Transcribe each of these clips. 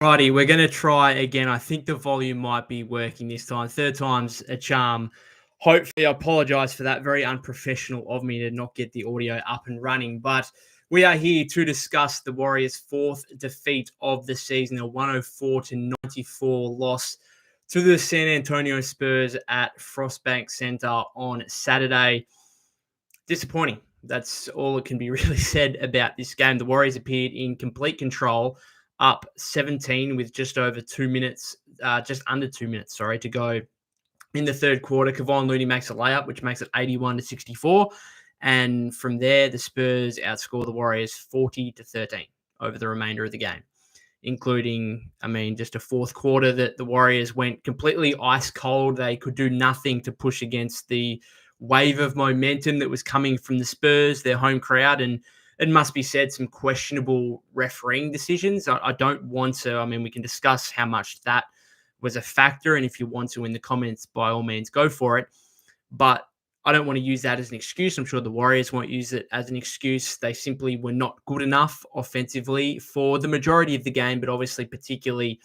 Righty, we're going to try again. I think the volume might be working this time. Third time's a charm. Hopefully, I apologize for that. Very unprofessional of me to not get the audio up and running. But we are here to discuss the Warriors' fourth defeat of the season, a 104-94 loss to the San Antonio Spurs at Frostbank Center on Saturday. Disappointing. That's all that can be really said about this game. The Warriors appeared in complete control, up 17 with just under 2 minutes, to go in the third quarter. Kevon Looney makes a layup, which makes it 81-64. And from there, the Spurs outscore the Warriors 40-13 over the remainder of the game, including, just a fourth quarter that the Warriors went completely ice cold. They could do nothing to push against the wave of momentum that was coming from the Spurs, their home crowd, and it must be said, some questionable refereeing decisions. I don't want to, we can discuss how much that was a factor, and if you want to in the comments, by all means, go for it. But I don't want to use that as an excuse. I'm sure the Warriors won't use it as an excuse. They simply were not good enough offensively for the majority of the game, but obviously particularly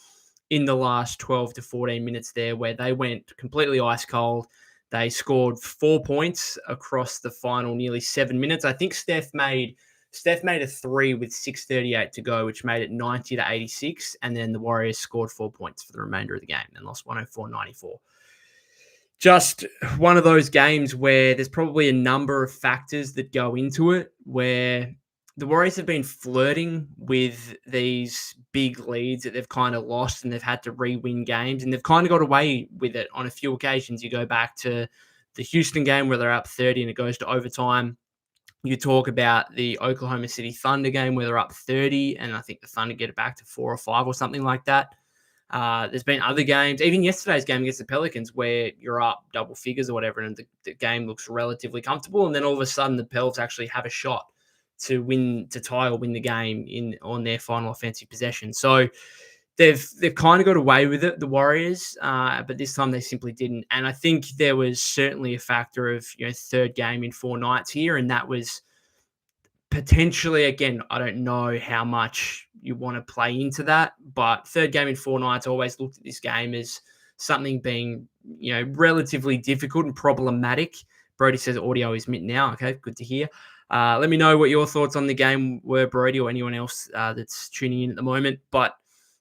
in the last 12 to 14 minutes there, where they went completely ice cold. They scored 4 points across the final nearly 7 minutes. I think Steph made a three with 6:38 to go, which made it 90-86. And then the Warriors scored 4 points for the remainder of the game and lost 104-94. Just one of those games where there's probably a number of factors that go into it, where the Warriors have been flirting with these big leads that they've kind of lost and they've had to re-win games, and they've kind of got away with it on a few occasions. You go back to the Houston game where they're up 30 and it goes to overtime. You talk about the Oklahoma City Thunder game where they're up 30 and I think the Thunder get it back to 4 or 5 or something like that. There's been other games, even yesterday's game against the Pelicans, where you're up double figures or whatever and the game looks relatively comfortable, and then all of a sudden the Pels actually have a shot to tie or win the game on their final offensive possession. So they've kind of got away with it, the Warriors, but this time they simply didn't. And I think there was certainly a factor of third game in 4 nights here, and that was potentially, again, I don't know how much you want to play into that, but third game in 4 nights, I always looked at this game as something being relatively difficult and problematic. Brody says audio is mint now. Okay, good to hear. Let me know what your thoughts on the game were, Brody, or anyone else that's tuning in at the moment. But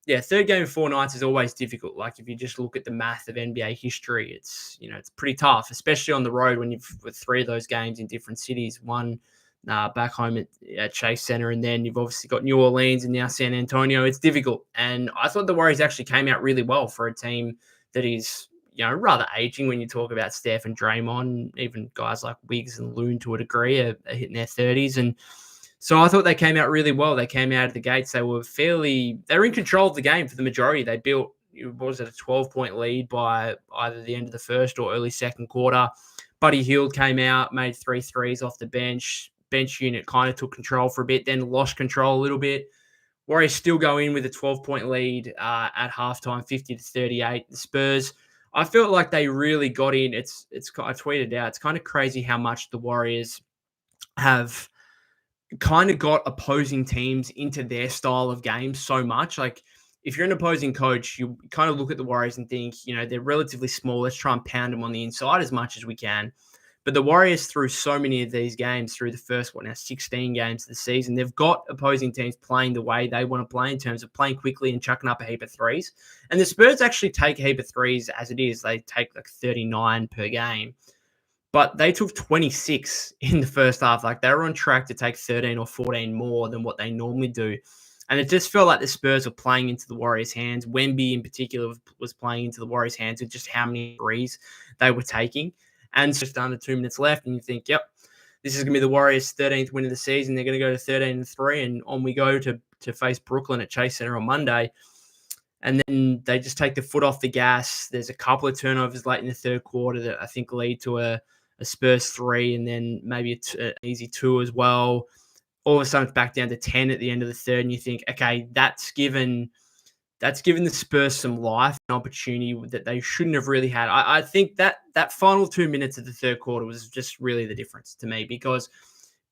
yeah, third game in 4 nights is always difficult. Like if you just look at the math of NBA history, it's it's pretty tough, especially on the road when you've with 3 of those games in different cities. One back home at Chase Center, and then you've obviously got New Orleans and now San Antonio. It's difficult, and I thought the Warriors actually came out really well for a team that is rather aging when you talk about Steph and Draymond. Even guys like Wiggs and Loon to a degree are hitting their 30s. And so I thought they came out really well. They came out of the gates. They were in control of the game for the majority. They built, a 12-point lead by either the end of the first or early second quarter. Buddy Hield came out, made 3 threes off the bench. Bench unit kind of took control for a bit, then lost control a little bit. Warriors still go in with a 12-point lead at halftime, 50-38. The Spurs, I felt like they really got in. I tweeted out, it's kind of crazy how much the Warriors have kind of got opposing teams into their style of game so much. Like if you're an opposing coach, you kind of look at the Warriors and think, they're relatively small. Let's try and pound them on the inside as much as we can. But the Warriors, through so many of these games, through the first, 16 games of the season, they've got opposing teams playing the way they want to play in terms of playing quickly and chucking up a heap of threes. And the Spurs actually take a heap of threes as it is. They take like 39 per game. But they took 26 in the first half. Like they were on track to take 13 or 14 more than what they normally do. And it just felt like the Spurs were playing into the Warriors' hands. Wemby in particular was playing into the Warriors' hands with just how many threes they were taking. And just under 2 minutes left, and you think, yep, this is going to be the Warriors' 13th win of the season. They're going to go to 13-3, and on we go to face Brooklyn at Chase Center on Monday. And then they just take the foot off the gas. There's a couple of turnovers late in the third quarter that I think lead to a Spurs 3, and then maybe an easy 2 as well. All of a sudden, it's back down to 10 at the end of the third, and you think, okay, that's given the Spurs some life and opportunity that they shouldn't have really had. I think that final 2 minutes of the third quarter was just really the difference to me, because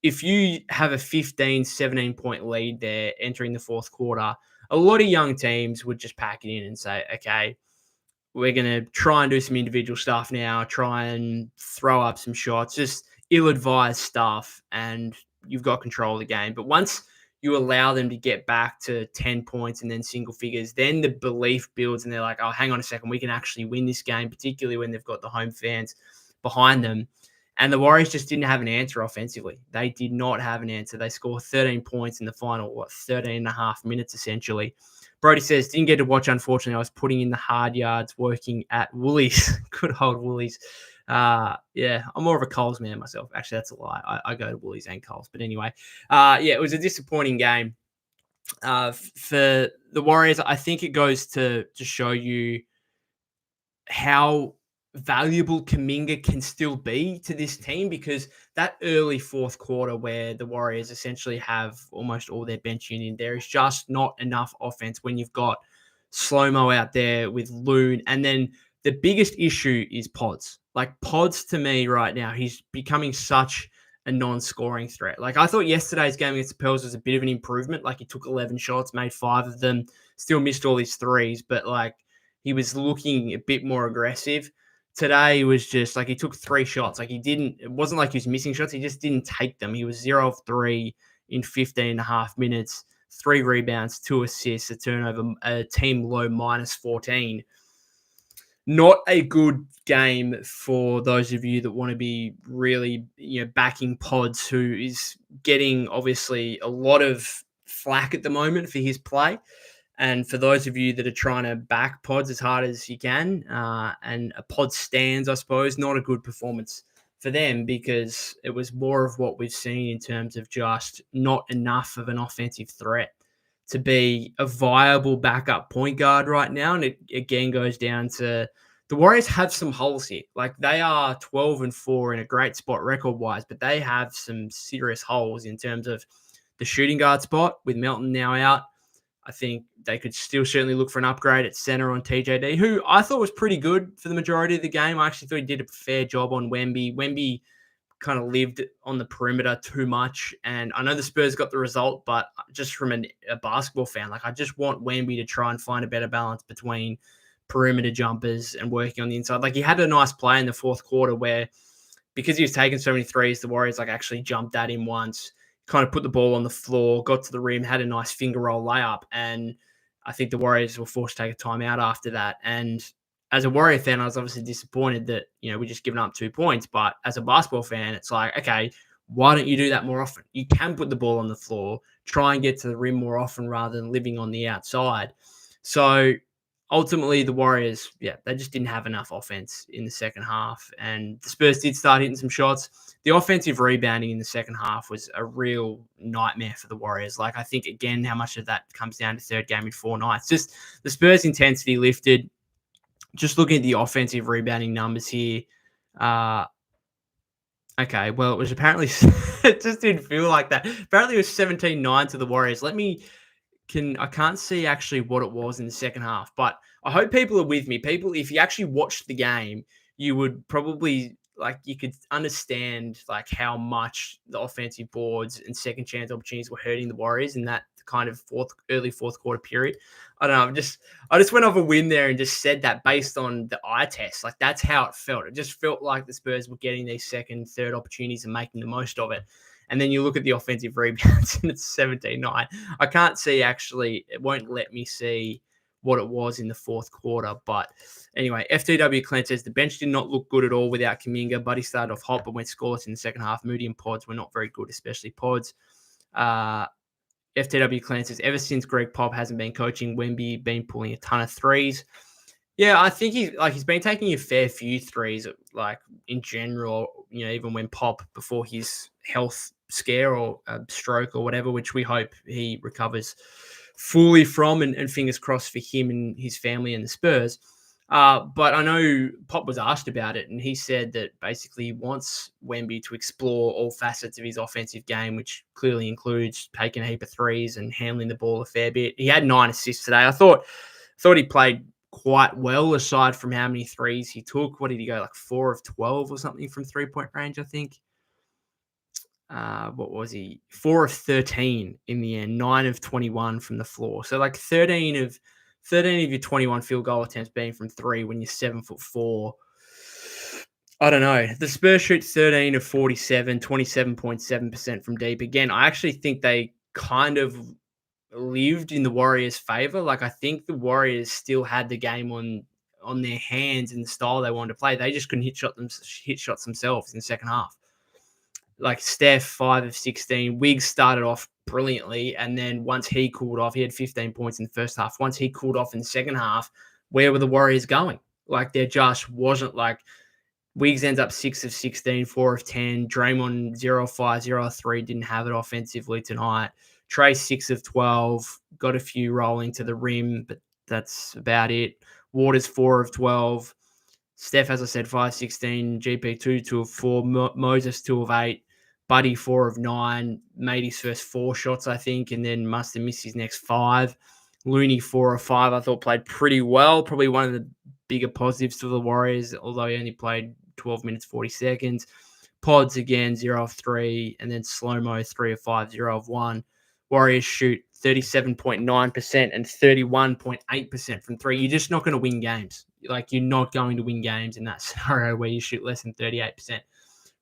if you have a 15, 17-point lead there entering the fourth quarter, a lot of young teams would just pack it in and say, okay, we're going to try and do some individual stuff now, try and throw up some shots, just ill-advised stuff, and you've got control of the game. But once you allow them to get back to 10 points and then single figures, then the belief builds and they're like, oh, hang on a second, we can actually win this game, particularly when they've got the home fans behind them. And the Warriors just didn't have an answer offensively. They did not have an answer. They scored 13 points in the final, 13 and a half minutes essentially. Brody says, didn't get to watch, unfortunately. I was putting in the hard yards working at Woolies. Good old Woolies. Yeah, I'm more of a Coles man myself. Actually, that's a lie. I go to Woolies and Coles. But anyway, yeah, it was a disappointing game for the Warriors. I think it goes to show you how valuable Kuminga can still be to this team, because that early fourth quarter where the Warriors essentially have almost all their bench unit, there is just not enough offense when you've got Slow-Mo out there with Loon. And then the biggest issue is Pods. Like Pods to me right now, he's becoming such a non-scoring threat. Like I thought yesterday's game against the Pearls was a bit of an improvement. Like he took 11 shots, made 5 of them, still missed all his threes, but like he was looking a bit more aggressive. Today was just like he took 3 shots. Like it wasn't like he was missing shots. He just didn't take them. He was 0 of 3 in 15 and a half minutes, 3 rebounds, 2 assists, a turnover, a team low -14. Not a good game for those of you that want to be really, backing Pods, who is getting obviously a lot of flack at the moment for his play. And for those of you that are trying to back Pods as hard as you can, and a Pod stands, I suppose, not a good performance for them, because it was more of what we've seen in terms of just not enough of an offensive threat to be a viable backup point guard right now. And it again goes down to the Warriors have some holes here. Like they are 12-4 in a great spot record wise, but they have some serious holes in terms of the shooting guard spot with Melton now out. I think they could still certainly look for an upgrade at center on TJD, who I thought was pretty good for the majority of the game. I actually thought he did a fair job on Wemby. Wemby kind of lived on the perimeter too much. And I know the Spurs got the result, but just from a basketball fan, like I just want Wemby to try and find a better balance between perimeter jumpers and working on the inside. Like he had a nice play in the fourth quarter where, because he was taking so many threes, the Warriors like actually jumped at him once, kind of put the ball on the floor, got to the rim, had a nice finger roll layup. And I think the Warriors were forced to take a timeout after that. And as a Warrior fan, I was obviously disappointed that, we just given up 2 points. But as a basketball fan, it's like, okay, why don't you do that more often? You can put the ball on the floor, try and get to the rim more often rather than living on the outside. So ultimately, the Warriors, they just didn't have enough offense in the second half. And the Spurs did start hitting some shots. The offensive rebounding in the second half was a real nightmare for the Warriors. Like, I think, again, how much of that comes down to third game in 4 nights. Just the Spurs' intensity lifted. Just looking at the offensive rebounding numbers here. Okay, well, it was apparently, it just didn't feel like that. Apparently, it was 17-9 to the Warriors. I can't see actually what it was in the second half, but I hope people are with me. People, if you actually watched the game, you would probably you could understand how much the offensive boards and second chance opportunities were hurting the Warriors in that kind of early fourth quarter period. I don't know. I just went off a win there and just said that based on the eye test. Like that's how it felt. It just felt like the Spurs were getting these second, third opportunities and making the most of it. And then you look at the offensive rebounds and it's 17-9. I can't see actually, it won't let me see what it was in the fourth quarter. But anyway, FTW Clint says the bench did not look good at all without Kuminga. Buddy started off hot but went scoreless in the second half. Moody and Pods were not very good, especially Pods. FTW Clint says ever since Greg Pop hasn't been coaching, Wemby been pulling a ton of threes. Yeah, I think he's been taking a fair few threes, in general, even when Pop, before his health scare or stroke or whatever, which we hope he recovers fully from, and fingers crossed for him and his family and the Spurs. But I know Pop was asked about it, and he said that basically he wants Wemby to explore all facets of his offensive game, which clearly includes taking a heap of threes and handling the ball a fair bit. He had 9 assists today. I thought he played quite well, aside from how many threes he took. What did he go, 4 of 12 or something from 3-point range, I think? what was he? 4 of 13 in the end, 9 of 21 from the floor. So like 13 of your 21 field goal attempts being from three when you're 7'4". I don't know. The Spurs shoot 13 of 47, 27.7% from deep. Again, I actually think they kind of lived in the Warriors' favor. Like I think the Warriors still had the game on their hands in the style they wanted to play. They just couldn't hit shots themselves in the second half. Like Steph, 5 of 16. Wiggs started off brilliantly, and then once he cooled off, he had 15 points in the first half. Once he cooled off in the second half, where were the Warriors going? Like there just wasn't like Wiggs ends up 6 of 16, 4 of 10. Draymond 0 of 5, 0 of 3, didn't have it offensively tonight. Trey 6 of 12, got a few rolling to the rim, but that's about it. Waters 4 of 12. Steph, as I said, 5 of 16. GP 2 of 4. Moses 2 of 8. Buddy 4 of 9. Made his first 4 shots, I think, and then must have missed his next 5. Looney 4 of 5, I thought played pretty well. Probably one of the bigger positives to the Warriors, although he only played 12 minutes, 40 seconds. Pods again, 0 of 3. And then Slow-Mo, 3 of 5, 0 of 1. Warriors shoot 37.9% and 31.8% from three. You're just not going to win games. Like, you're not going to win games in that scenario where you shoot less than 38%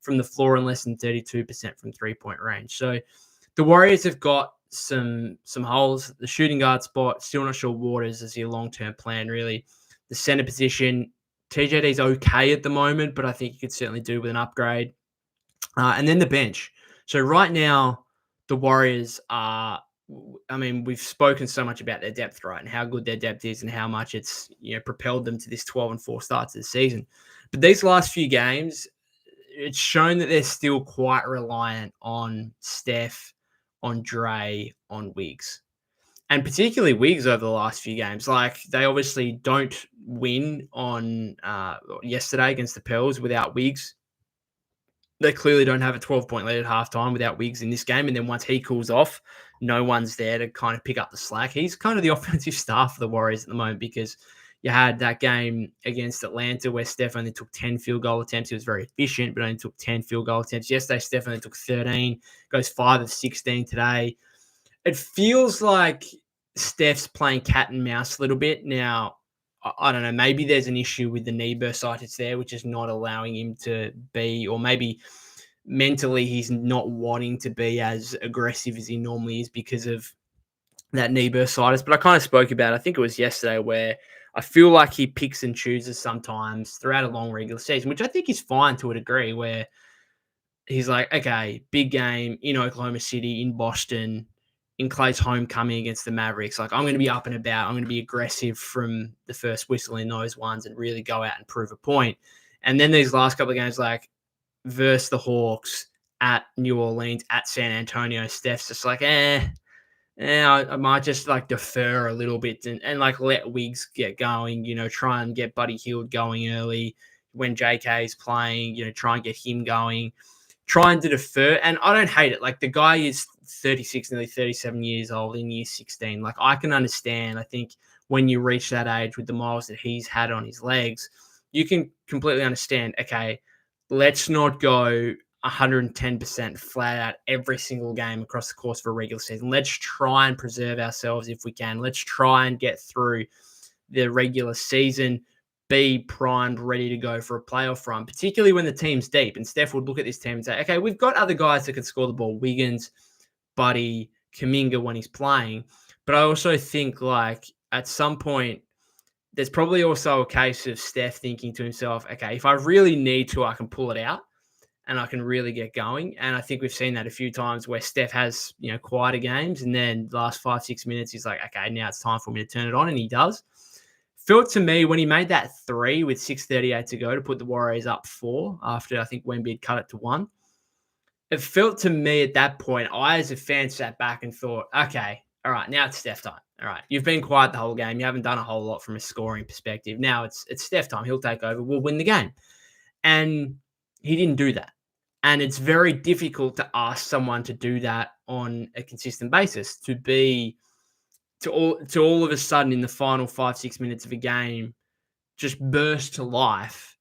from the floor and less than 32% from three-point range. So the Warriors have got some holes. The shooting guard spot, still not sure Waters is your long-term plan, really. The center position, TJD's okay at the moment, but I think you could certainly do with an upgrade. And then the bench. So right now, the Warriors are, I mean, we've spoken so much about their depth, right, and how good their depth is and how much it's, propelled them to this 12-4 start to the season. But these last few games, it's shown that they're still quite reliant on Steph, on Dre, on Wiggs. And particularly Wiggs over the last few games. Like, they obviously don't win on yesterday against the Pearls without Wiggs. They clearly don't have a 12-point lead at halftime without Wiggs in this game. And then once he cools off, no one's there to kind of pick up the slack. He's kind of the offensive staff for the Warriors at the moment, because you had that game against Atlanta where Steph only took 10 field goal attempts. He was very efficient, but only took 10 field goal attempts. Yesterday, Steph only took 13, goes 5 of 16 today. It feels like Steph's playing cat and mouse a little bit. Now, I don't know, maybe there's an issue with the knee bursitis there, which is not allowing him to be, or maybe mentally he's not wanting to be as aggressive as he normally is because of that knee bursitis. But I kind of spoke about it, I think it was yesterday, where I feel like he picks and chooses sometimes throughout a long regular season, which I think is fine to a degree, where he's like, okay, big game in Oklahoma City, in Boston, in Clay's homecoming against the Mavericks. Like, I'm going to be up and about. I'm going to be aggressive from the first whistle in those ones and really go out and prove a point. And then these last couple of games, like versus the Hawks, at New Orleans, at San Antonio, Steph's just like, I might just like defer a little bit and like let Wiggs get going, try and get Buddy Hield going early when JK is playing, try and get him going, trying to defer. And I don't hate it. Like, the guy is 36, nearly 37 years old in year 16. Like, I can understand. I think when you reach that age with the miles that he's had on his legs, you can completely understand, okay, let's not go 110% flat out every single game across the course of a regular season. Let's try and preserve ourselves if we can. Let's try and get through the regular season, be primed, ready to go for a playoff run, particularly when the team's deep. And Steph would look at this team and say, okay, we've got other guys that can score the ball. Wiggins, Buddy, Kuminga when he's playing. But I also think, like, at some point, there's probably also a case of Steph thinking to himself, okay, if I really need to, I can pull it out and I can really get going. And I think we've seen that a few times where Steph has, quieter games, and then the last 5-6 minutes, he's like, okay, now it's time for me to turn it on. And he does. Felt to me when he made that 3 with 6:38 to go to put the Warriors up 4 after I think Wemby had cut it to 1. It felt to me at that point, I as a fan sat back and thought, okay, all right, now it's Steph time. All right, you've been quiet the whole game. You haven't done a whole lot from a scoring perspective. Now it's Steph time. He'll take over. We'll win the game. And he didn't do that. And it's very difficult to ask someone to do that on a consistent basis, to all of a sudden in the final 5-6 minutes of a game just burst to life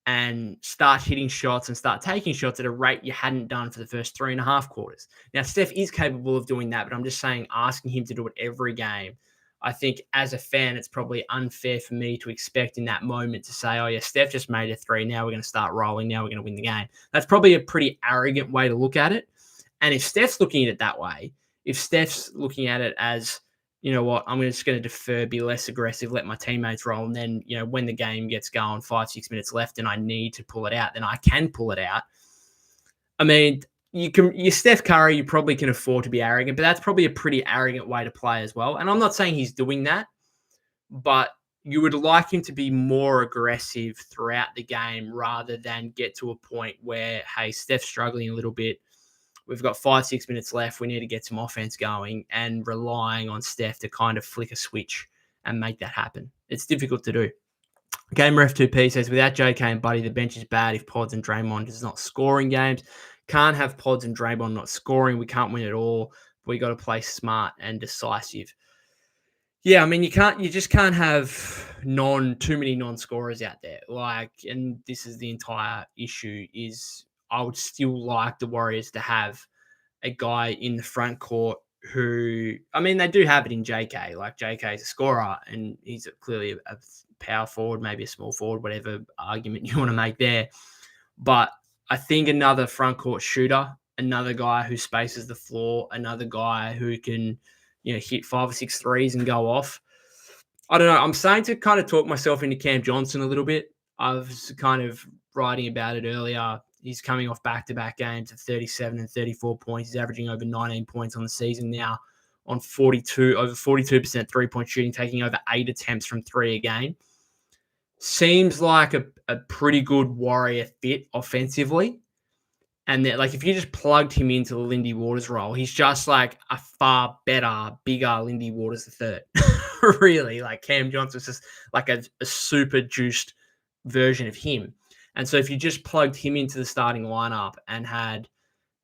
and start hitting shots and start taking shots at a rate you hadn't done for the first 3.5 quarters. Now, Steph is capable of doing that, but I'm just saying asking him to do it every game, I think as a fan, it's probably unfair for me to expect in that moment to say, oh, yeah, Steph just made a three. Now we're going to start rolling. Now we're going to win the game. That's probably a pretty arrogant way to look at it. And if Steph's looking at it that way, if Steph's looking at it as, you know what, I'm just going to defer, be less aggressive, let my teammates roll. And then, you know, when the game gets going, 5-6 minutes left and I need to pull it out, then I can pull it out. I mean, you're Steph Curry, you probably can afford to be arrogant, but that's probably a pretty arrogant way to play as well. And I'm not saying he's doing that, but you would like him to be more aggressive throughout the game rather than get to a point where, hey, Steph's struggling a little bit. We've got 5-6 minutes left. We need to get some offense going, and relying on Steph to kind of flick a switch and make that happen. It's difficult to do. GameRef2P says, without JK and Buddy, the bench is bad if Pods and Draymond is not scoring games. Can't have Pods and Draymond not scoring. We can't win at all. We got to play smart and decisive. Yeah, I mean, you just can't have too many non-scorers out there. And this is the entire issue, is I would still like the Warriors to have a guy in the front court who, I mean, they do have it in JK. Like, JK is a scorer and he's clearly a power forward, maybe a small forward, whatever argument you want to make there. But I think another front court shooter, another guy who spaces the floor, another guy who can, you know, hit 5 or 6 threes and go off. I don't know. I'm starting to kind of talk myself into Cam Johnson a little bit. I was kind of writing about it earlier. He's coming off back-to-back games of 37 and 34 points. He's averaging over 19 points on the season now on over 42% three-point shooting, taking over 8 attempts from 3 a game. Seems like a pretty good Warrior fit offensively. And that, like, if you just plugged him into the Lindy Waters role, he's just like a far better, bigger Lindy Waters III. Really, like Cam Johnson's just like a super juiced version of him. And so if you just plugged him into the starting lineup and had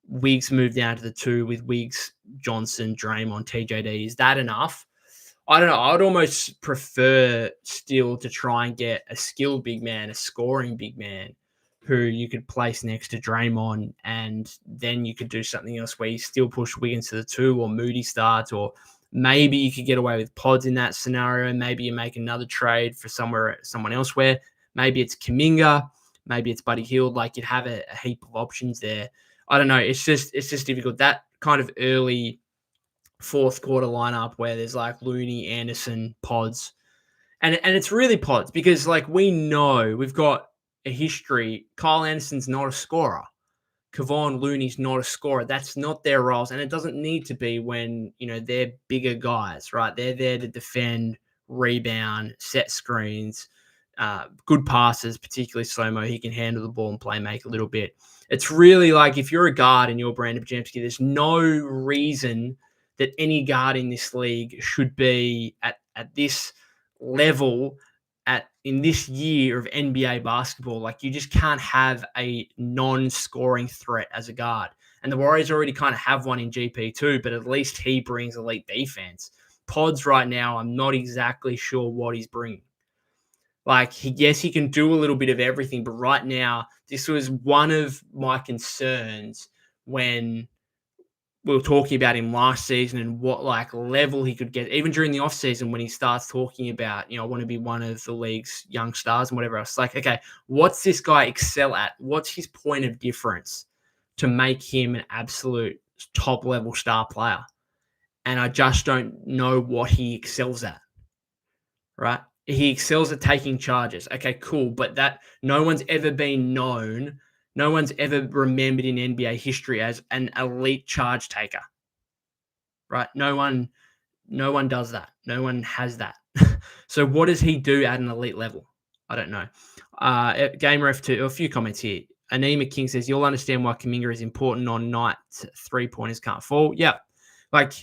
Wiggs move down to the 2 with Wiggs, Johnson, Draymond, TJD, is that enough? I don't know. I would almost prefer still to try and get a skilled big man, a scoring big man, who you could place next to Draymond, and then you could do something else where you still push Wiggins to the 2, or Moody starts, or maybe you could get away with Pods in that scenario. Maybe you make another trade for someone elsewhere. Maybe it's Kuminga, maybe it's Buddy Hield. Like, you'd have a heap of options there. I don't know. It's just difficult. That kind of early fourth quarter lineup where there's like Looney, Anderson, Pods, and it's really Pods, because like we know we've got a history. Kyle Anderson's not a scorer. Kevon Looney's not a scorer. That's not their roles, and it doesn't need to be when, you know, they're bigger guys, right? They're there to defend, rebound, set screens, good passes, particularly slow-mo. He can handle the ball and play make a little bit. It's really like, if you're a guard and you're Brandon Bajemski, there's no reason that any guard in this league should be at this level in this year of NBA basketball. Like, you just can't have a non-scoring threat as a guard. And the Warriors already kind of have one in GP2, but at least he brings elite defense. Pods right now, I'm not exactly sure what he's bringing. Like, yes, he can do a little bit of everything, but right now, this was one of my concerns when we were talking about him last season and what like level he could get, even during the offseason when he starts talking about, you know, I want to be one of the league's young stars and whatever else. Like, okay, what's this guy excel at? What's his point of difference to make him an absolute top level star player? And I just don't know what he excels at, right? He excels at taking charges. Okay, cool. But that no one's ever been known. No one's ever remembered in NBA history as an elite charge taker, right? No one does that. No one has that. So what does he do at an elite level? I don't know. GameRef2, a few comments here. Anima King says, you'll understand why Kuminga is important on nights 3-pointers can't fall. Yeah. Like,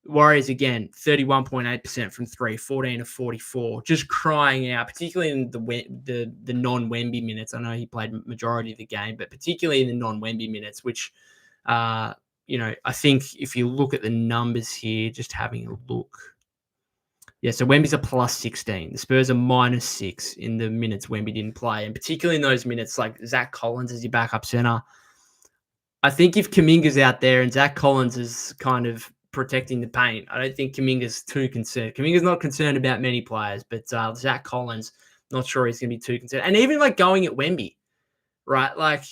Warriors, again, 31.8% from 3, 14 of 44, just crying out, particularly in the non-Wemby minutes. I know he played majority of the game, but particularly in the non-Wemby minutes, which, you know, I think if you look at the numbers here, just having a look, Yeah, so Wemby's a plus 16. The Spurs are -6 in the minutes Wemby didn't play. And particularly in those minutes, like Zach Collins as your backup center. I think if Kuminga's out there and Zach Collins is kind of protecting the paint, I don't think Kuminga's too concerned. Kuminga's not concerned about many players, but Zach Collins, not sure he's going to be too concerned. And even like going at Wemby, right? Like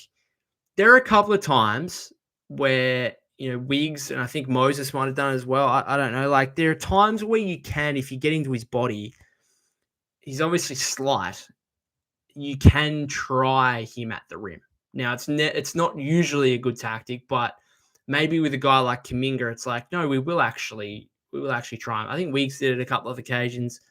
there are a couple of times where, Wiggs and I think Moses might have done as well. I don't know. Like there are times where you can, if you get into his body, he's obviously slight. You can try him at the rim. Now it's not usually a good tactic, but maybe with a guy like Kuminga, it's like, no, we will actually try him. I think Weeks did it a couple of occasions.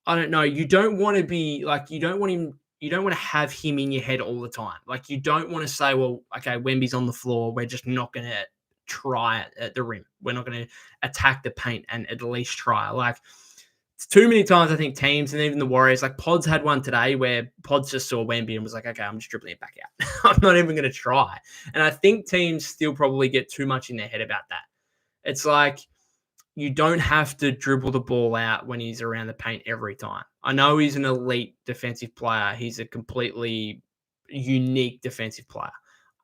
I don't know. You don't want to be like, you don't want to have him in your head all the time. Like you don't want to say, well, okay, Wemby's on the floor. We're just not going to try it at the rim. We're not going to attack the paint and at least try. Like it's too many times, I think teams and even the Warriors, like Pods had one today where Pods just saw Wemby and was like, okay, I'm just dribbling it back out. I'm not even going to try. And I think teams still probably get too much in their head about that. It's like, you don't have to dribble the ball out when he's around the paint every time. I know he's an elite defensive player. He's a completely unique defensive player.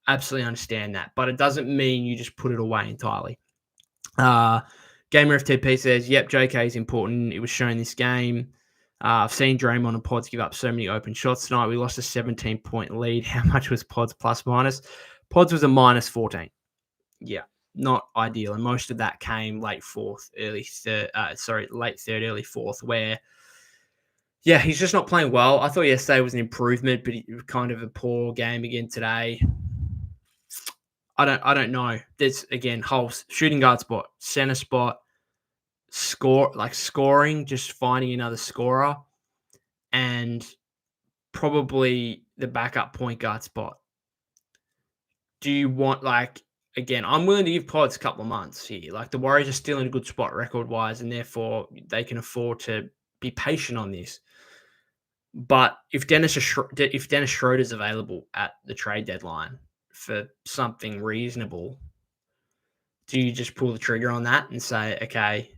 Absolutely understand that. But it doesn't mean you just put it away entirely. Gamer FTP says, yep, JK is important. It was shown this game. I've seen Draymond and Pods give up so many open shots tonight. We lost a 17-point lead. How much was Pods plus minus? Pods was a -14. Yeah, not ideal. And most of that came late third, early fourth, where, yeah, he's just not playing well. I thought yesterday was an improvement, but it was kind of a poor game again today. I don't know. There's, again, whole shooting guard spot, center spot, scoring, just finding another scorer, and probably the backup point guard spot. Do you want, again, I'm willing to give Pods a couple of months here. Like the Warriors are still in a good spot record-wise, and therefore they can afford to be patient on this. But if Dennis Schroeder's available at the trade deadline for something reasonable, do you just pull the trigger on that and say, okay,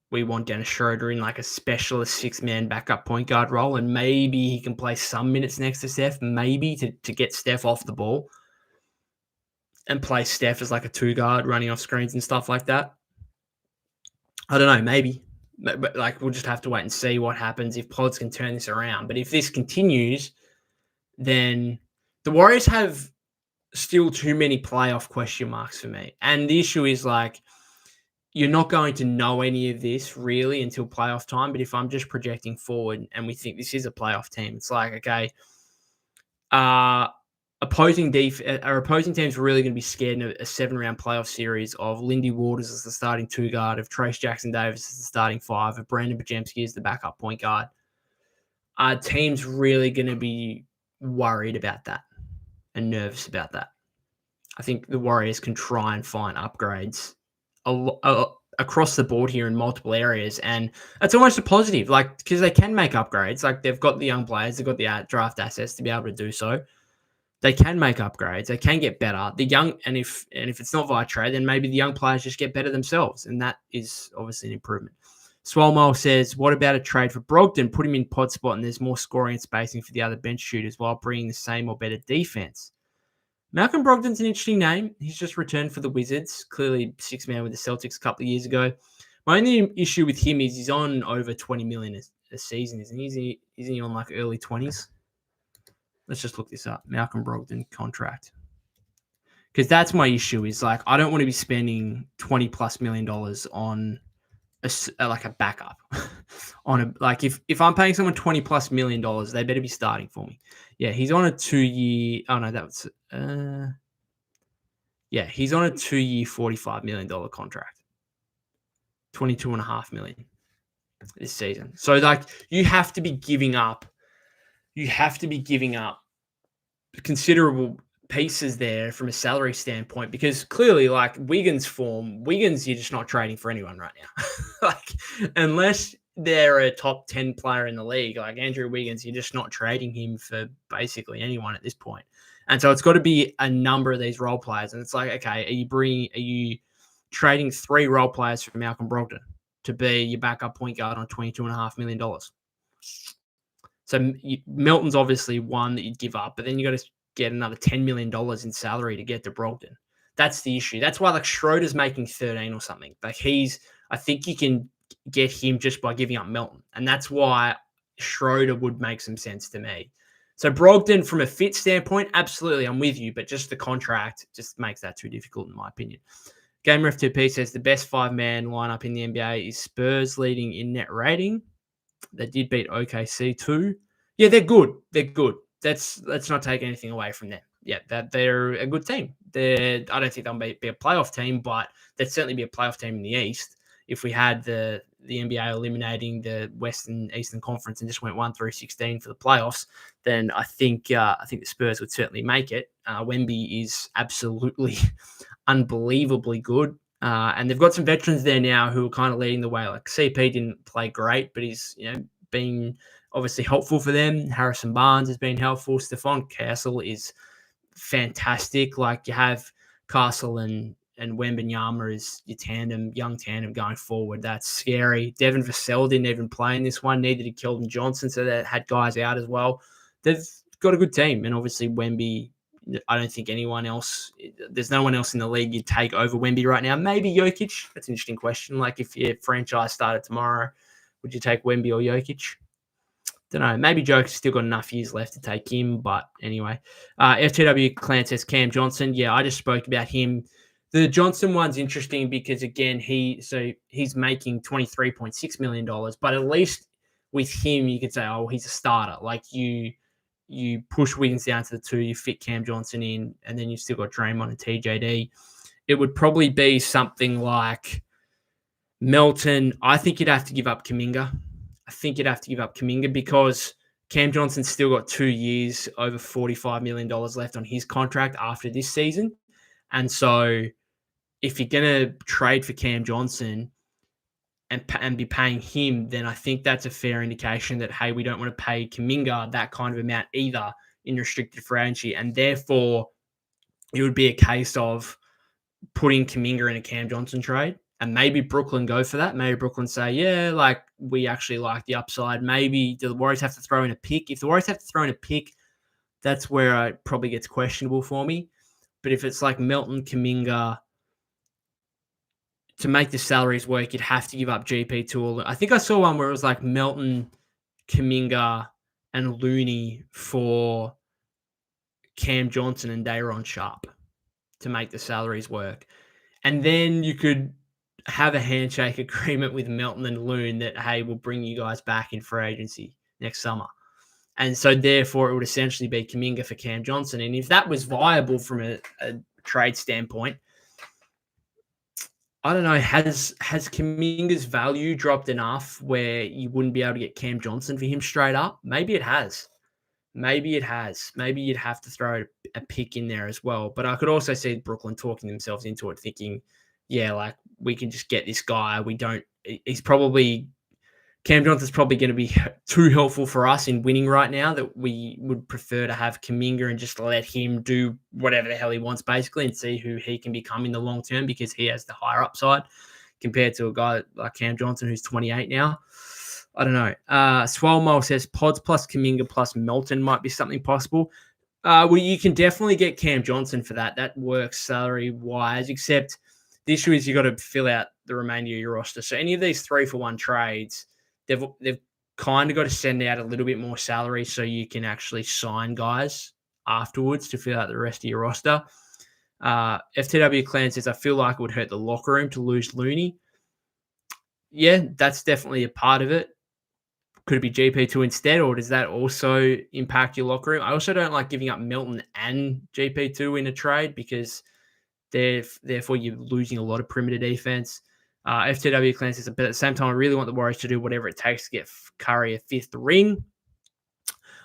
we want Dennis Schroeder in like a specialist 6-man backup point guard role, and maybe he can play some minutes next to Steph, maybe to get Steph off the ball and play Steph as like a 2 guard running off screens and stuff like that? I don't know, maybe. But like we'll just have to wait and see what happens if Pods can turn this around. But if this continues, then the Warriors have still too many playoff question marks for me. And the issue is like, you're not going to know any of this really until playoff time. But if I'm just projecting forward and we think this is a playoff team, it's like, okay, opposing teams are really going to be scared in a 7-round playoff series of Lindy Waters as the starting 2 guard, of Trace Jackson Davis as the starting 5, of Brandon Bajemski as the backup point guard. Teams really going to be worried about that and nervous about that. I think the Warriors can try and find upgrades across the board here in multiple areas, and it's almost a positive, like because they can make upgrades. Like they've got the young players, they've got the draft assets to be able to do so. They can make upgrades. They can get better. The young, and if it's not via trade, then maybe the young players just get better themselves, and that is obviously an improvement. Swellmole says, what about a trade for Brogdon? Put him in pod spot, and there's more scoring and spacing for the other bench shooters while bringing the same or better defense. Malcolm Brogdon's an interesting name. He's just returned for the Wizards, clearly 6-man with the Celtics a couple of years ago. My only issue with him is he's on over $20 million a season, isn't he? Isn't he on like early 20s? Let's just look this up. Malcolm Brogdon contract. Because that's my issue is like, I don't want to be spending $20+ million on a backup. If I'm paying someone $20+ million, they better be starting for me. Yeah, he's on a 2-year. Oh no, that's he's on a 2-year, $45 million contract. $22.5 million this season. So like, you have to be giving up considerable pieces there from a salary standpoint, because clearly, like Wiggins, you're just not trading for anyone right now. Like, unless they're a top 10 player in the league, like Andrew Wiggins, you're just not trading him for basically anyone at this point. And so it's got to be a number of these role players. And it's like, okay, are you trading 3 role players for Malcolm Brogdon? to be your backup point guard on $22.5 million. So Melton's obviously one that you'd give up, but then you got to get another $10 million in salary to get to Brogdon. That's the issue. That's why like Schroeder's making 13 or something. Like I think you can get him just by giving up Melton. And that's why Schroeder would make some sense to me. So Brogdon, from a fit standpoint, absolutely, I'm with you, but just the contract just makes that too difficult, in my opinion. GameRef2P says the best 5-man lineup in the NBA is Spurs leading in net rating. They did beat OKC too. Yeah, they're good. They're good. Let's not take anything away from them. Yeah, that they're a good team. I don't think they'll be a playoff team, but they'd certainly be a playoff team in the East. If we had the NBA eliminating the Western Eastern Conference and just went 1 through 16 for the playoffs, then I think the Spurs would certainly make it. Wemby is absolutely unbelievably good. And they've got some veterans there now who are kind of leading the way. Like CP didn't play great, but he's been obviously helpful for them. Harrison Barnes has been helpful. Stephon Castle is fantastic. Like you have Castle and Wembanyama is your young tandem going forward. That's scary. Devin Vassell didn't even play in this one. Neither did Keldon Johnson, so they had guys out as well. They've got a good team, and obviously Wemby. I don't think anyone else. There's no one else in the league you'd take over Wemby right now. Maybe Jokic. That's an interesting question. Like if your franchise started tomorrow, would you take Wemby or Jokic? Don't know. Maybe Joker's still got enough years left to take him. But anyway, FTW Clan says Cam Johnson. Yeah, I just spoke about him. The Johnson one's interesting because again, he's making $23.6 million, but at least with him, you could say, oh, he's a starter. Like you push Wiggins down to the 2, you fit Cam Johnson in, and then you've still got Draymond and TJD. It would probably be something like Melton. I think you'd have to give up Kuminga. Because Cam Johnson's still got 2 years, over $45 million left on his contract after this season. And so if you're going to trade for Cam Johnson and be paying him, then I think that's a fair indication that, hey, we don't want to pay Kuminga that kind of amount either in restricted free agency. And therefore, it would be a case of putting Kuminga in a Cam Johnson trade. And maybe Brooklyn go for that. Maybe Brooklyn say, yeah, like we actually like the upside. Maybe do the Warriors have to throw in a pick? If the Warriors have to throw in a pick, that's where it probably gets questionable for me. But if it's like Melton, Kuminga, to make the salaries work, you'd have to give up GP2. I think I saw one where it was like Melton, Kuminga, and Looney for Cam Johnson and Day'Ron Sharpe to make the salaries work. And then you could have a handshake agreement with Melton and Loon that, hey, we'll bring you guys back in free agency next summer. And so therefore it would essentially be Kuminga for Cam Johnson. And if that was viable from a trade standpoint, I don't know, has Kuminga's value dropped enough where you wouldn't be able to get Cam Johnson for him straight up? Maybe it has. Maybe you'd have to throw a pick in there as well. But I could also see Brooklyn talking themselves into it, thinking, yeah, like we can just get this guy. Cam Johnson's probably going to be too helpful for us in winning right now that we would prefer to have Kuminga and just let him do whatever the hell he wants basically and see who he can become in the long term because he has the higher upside compared to a guy like Cam Johnson who's 28 now. I don't know. Swellmole says Pods plus Kuminga plus Melton might be something possible. Well, you can definitely get Cam Johnson for that. That works salary-wise, except the issue is you got to fill out the remainder of your roster. So any of these 3-for-1 trades, they've kind of got to send out a little bit more salary so you can actually sign guys afterwards to fill out the rest of your roster. FTW Clan says, I feel like it would hurt the locker room to lose Looney. Yeah, that's definitely a part of it. Could it be GP2 instead, or does that also impact your locker room? I also don't like giving up Melton and GP2 in a trade because therefore you're losing a lot of perimeter defense. FTW Clan says, but at the same time, I really want the Warriors to do whatever it takes to get Curry a 5th ring.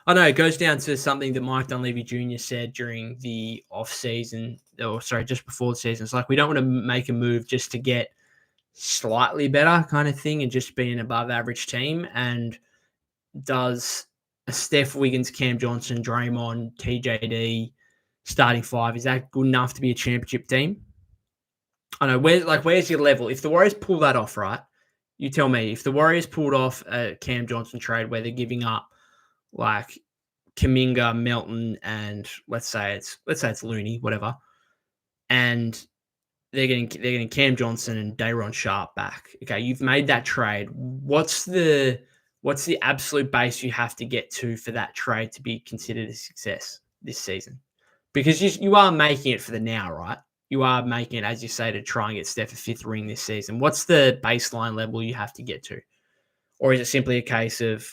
I know it goes down to something that Mike Dunleavy Jr. said during the off-season, just before the season. It's like we don't want to make a move just to get slightly better kind of thing and just be an above-average team. And does a Steph Wiggins, Cam Johnson, Draymond, TJD starting 5, is that good enough to be a championship team? I know, where's your level? If the Warriors pull that off, right, You tell me, if the Warriors pulled off a Cam Johnson trade where they're giving up like Kuminga, Melton, and let's say it's Looney, whatever, and they're getting Cam Johnson and Day'Ron Sharpe back. Okay, you've made that trade. What's the absolute base you have to get to for that trade to be considered a success this season? Because you are making it for the now, right? You are making it, as you say, to try and get Steph a fifth ring this season. What's the baseline level you have to get to? Or is it simply a case of,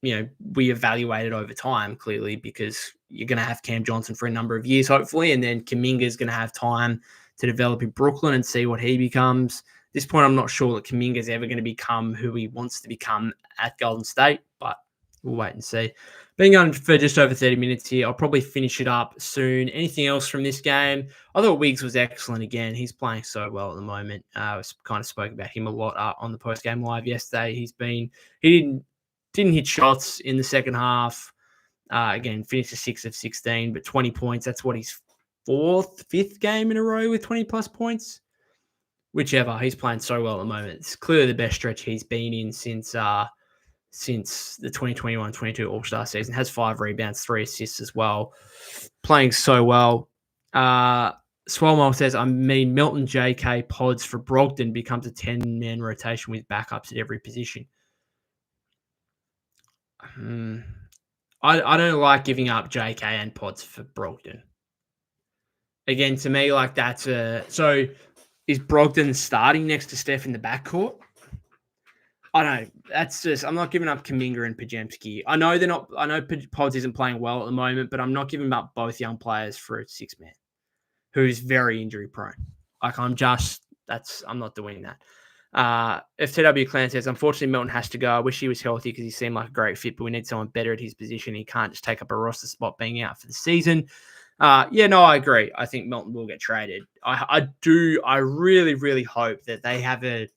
we evaluate it over time, clearly, because you're going to have Cam Johnson for a number of years, hopefully, and then Kuminga is going to have time to develop in Brooklyn and see what he becomes. At this point, I'm not sure that Kuminga is ever going to become who he wants to become at Golden State, but we'll wait and see. Being on for just over 30 minutes here, I'll probably finish it up soon. Anything else from this game? I thought Wiggs was excellent again. He's playing so well at the moment. I kind of spoke about him a lot on the post-game live yesterday. He didn't hit shots in the second half. Again, finished a 6 of 16, but 20 points. That's what his fifth game in a row with 20-plus points. Whichever. He's playing so well at the moment. It's clearly the best stretch he's been in since the 2021-22 All-Star season. Has 5 rebounds, 3 assists as well. Playing so well. Swellmole says, Milton, JK, Pods for Brogdon becomes a 10-man rotation with backups at every position. I don't like giving up JK and Pods for Brogdon. Again, to me, like so is Brogdon starting next to Steph in the backcourt? I don't know. That's just, I'm not giving up Kuminga and Pajemski. I know Pods isn't playing well at the moment, but I'm not giving up both young players for a 6-man who's very injury prone. Like I'm not doing that. FTW Clan says, unfortunately, Milton has to go. I wish he was healthy because he seemed like a great fit, but we need someone better at his position. He can't just take up a roster spot being out for the season. I agree. I think Milton will get traded. I really, really hope that they have a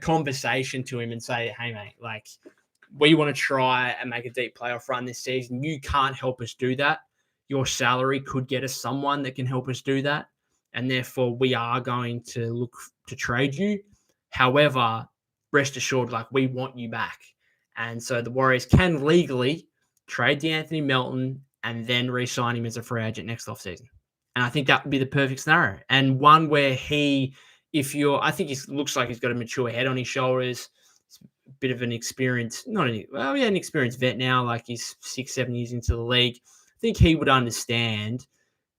conversation to him and say, hey, mate, like, we want to try and make a deep playoff run this season. You can't help us do that. Your salary could get us someone that can help us do that. And therefore, we are going to look to trade you. However, rest assured, like, we want you back. And so the Warriors can legally trade DeAnthony Melton and then re-sign him as a free agent next offseason. And I think that would be the perfect scenario. And one where I think he looks like he's got a mature head on his shoulders. He's a bit of an experienced, an experienced vet now, like he's 6-7 years into the league. I think he would understand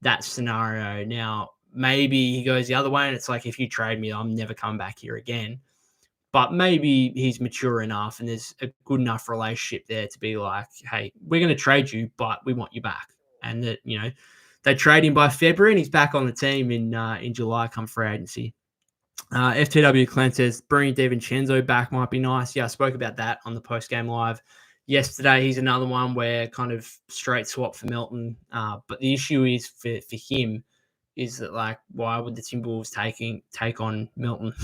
that scenario. Now, maybe he goes the other way and it's like, if you trade me, I'm never coming back here again. But maybe he's mature enough and there's a good enough relationship there to be like, hey, we're going to trade you, but we want you back. And that, they trade him by February and he's back on the team in July come free agency. FTW Clan says, bringing DiVincenzo back might be nice. Yeah, I spoke about that on the post-game live yesterday. He's another one where kind of straight swap for Melton. But the issue is for him is that, like, why would the Timberwolves take on Melton?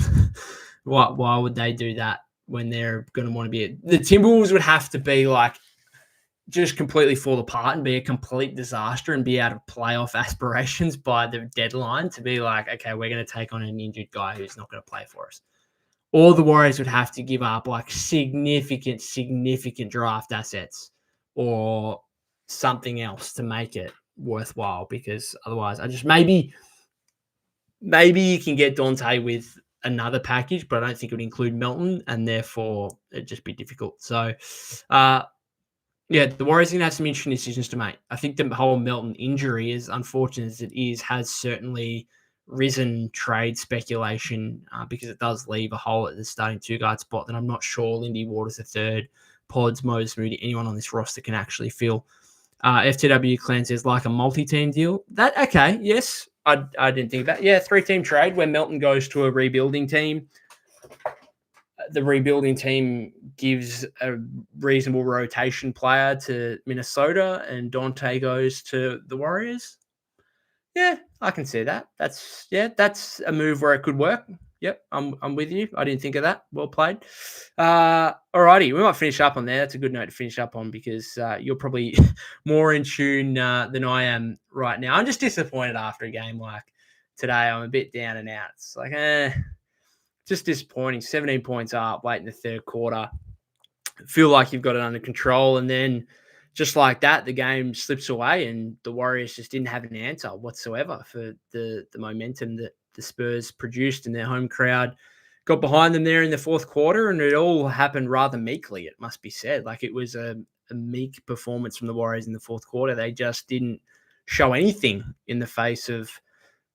Why would they do that when they're going to want to be the Timberwolves would have to be like just completely fall apart and be a complete disaster and be out of playoff aspirations by the deadline to be like, okay, we're going to take on an injured guy who's not going to play for us. Or the Warriors would have to give up like significant draft assets or something else to make it worthwhile, because otherwise maybe you can get Dante with another package, but I don't think it would include Melton, and therefore it'd just be difficult. So, the Warriors are going to have some interesting decisions to make. I think the whole Melton injury, as unfortunate as it is, has certainly risen trade speculation because it does leave a hole at the starting two-guard spot that I'm not sure Lindy Waters III, Pods, Moses Moody, anyone on this roster can actually fill. FTW Clan says, like a multi-team deal. Yes, I didn't think about it. Yeah, 3-team trade where Melton goes to a rebuilding team. The rebuilding team gives a reasonable rotation player to Minnesota and Dante goes to the Warriors. Yeah, I can see that. That's a move where it could work. Yep, I'm with you. I didn't think of that. Well played. Alrighty, we might finish up on there. That's a good note to finish up on because you're probably more in tune than I am right now. I'm just disappointed after a game like today. I'm a bit down and out. It's like, just disappointing. 17 points up late in the third quarter. Feel like you've got it under control, and then just like that, the game slips away, and the Warriors just didn't have an answer whatsoever for the momentum that the Spurs produced, and their home crowd got behind them there in the fourth quarter, and it all happened rather meekly, it must be said. Like, it was a meek performance from the Warriors in the fourth quarter. They just didn't show anything in the face of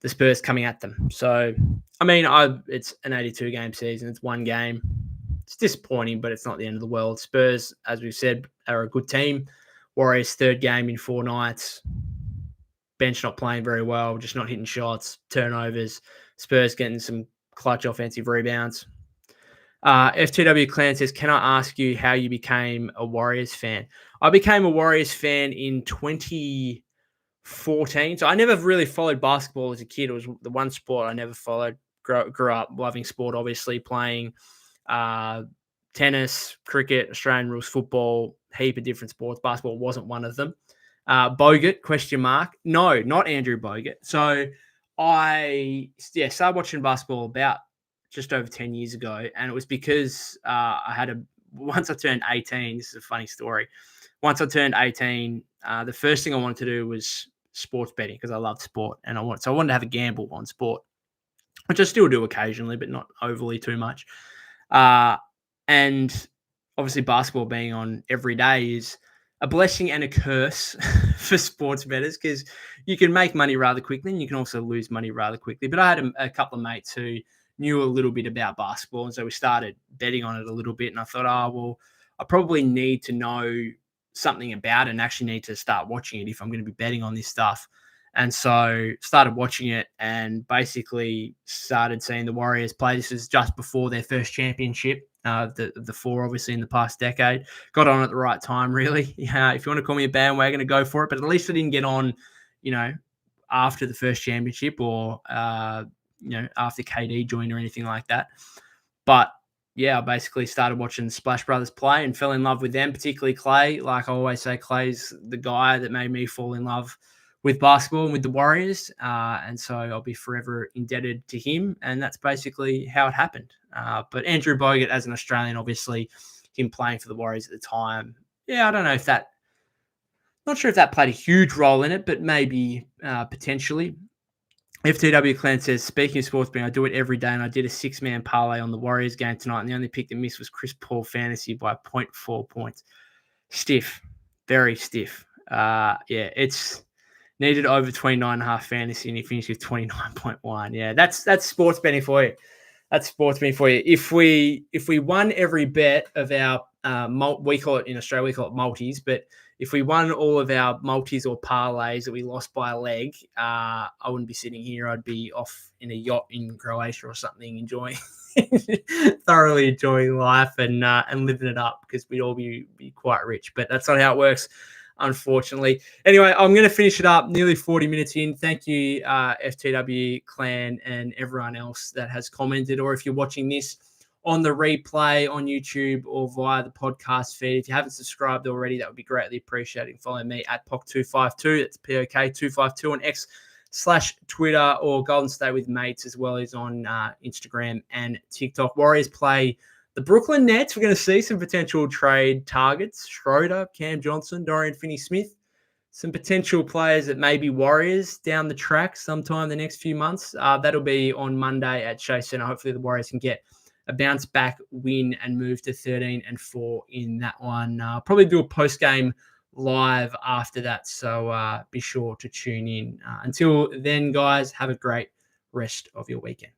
the Spurs coming at them. So, I mean, it's an 82-game season. It's one game. It's disappointing, but it's not the end of the world. Spurs, as we've said, are a good team. Warriors' third game in 4 nights. Bench not playing very well, just not hitting shots, turnovers. Spurs getting some clutch offensive rebounds. FTW Clan says, can I ask you how you became a Warriors fan? I became a Warriors fan in 2014. So I never really followed basketball as a kid. It was the one sport I never followed. Grew up loving sport, obviously, playing tennis, cricket, Australian rules football, heap of different sports. Basketball wasn't one of them. Bogut, question mark. No, not Andrew Bogut. So I started watching basketball about just over 10 years ago. And it was because once I turned 18, this is a funny story. Once I turned 18, the first thing I wanted to do was sports betting because I loved sport. And I wanted to have a gamble on sport, which I still do occasionally, but not overly too much. And obviously basketball being on every day is a blessing and a curse for sports bettors because you can make money rather quickly and you can also lose money rather quickly. But I had a couple of mates who knew a little bit about basketball, and so we started betting on it a little bit. And I thought, I probably need to know something about it and actually need to start watching it if I'm going to be betting on this stuff. And so started watching it and basically started seeing the Warriors play. This was just before their first championship, the 4 obviously in the past decade. Got on at the right time, really. Yeah, if you want to call me a bandwagon, to go for it. But at least I didn't get on, after the first championship or after KD joined or anything like that. But yeah, I basically started watching the Splash Brothers play and fell in love with them, particularly Clay. Like I always say, Clay's the guy that made me fall in love with basketball and with the Warriors. And so I'll be forever indebted to him. And that's basically how it happened. But Andrew Bogut, as an Australian, obviously him playing for the Warriors at the time. Yeah, I don't know not sure if that played a huge role in it, but maybe potentially. FTW Clan says, speaking of sports betting, I do it every day, and I did a 6-man parlay on the Warriors game tonight, and the only pick that missed was Chris Paul fantasy by 0.4 points. Stiff. Very stiff. It's needed over 29.5 fantasy, and he finished with 29.1. Yeah, that's sports betting for you. That's sports betting for you. If we won every bet of our we call it in Australia, we call it multis, but if we won all of our multis or parlays that we lost by a leg, I wouldn't be sitting here. I'd be off in a yacht in Croatia or something, thoroughly enjoying life and living it up because we'd all be quite rich. But that's not how it works, unfortunately. Anyway, I'm going to finish it up. Nearly 40 minutes in. Thank you, FTW Clan and everyone else that has commented, or if you're watching this on the replay on YouTube or via the podcast feed. If you haven't subscribed already, that would be greatly appreciated. Follow me at POC252. That's POK252 on X/Twitter, or Golden State with Mates, as well as on Instagram and TikTok. Warriors play the Brooklyn Nets. We're going to see some potential trade targets. Schroeder, Cam Johnson, Dorian Finney-Smith. Some potential players that may be Warriors down the track sometime in the next few months. That'll be on Monday at Chase Center. Hopefully the Warriors can get a bounce back win and move to 13-4 in that one. Probably do a post-game live after that. So be sure to tune in. Until then, guys, have a great rest of your weekend.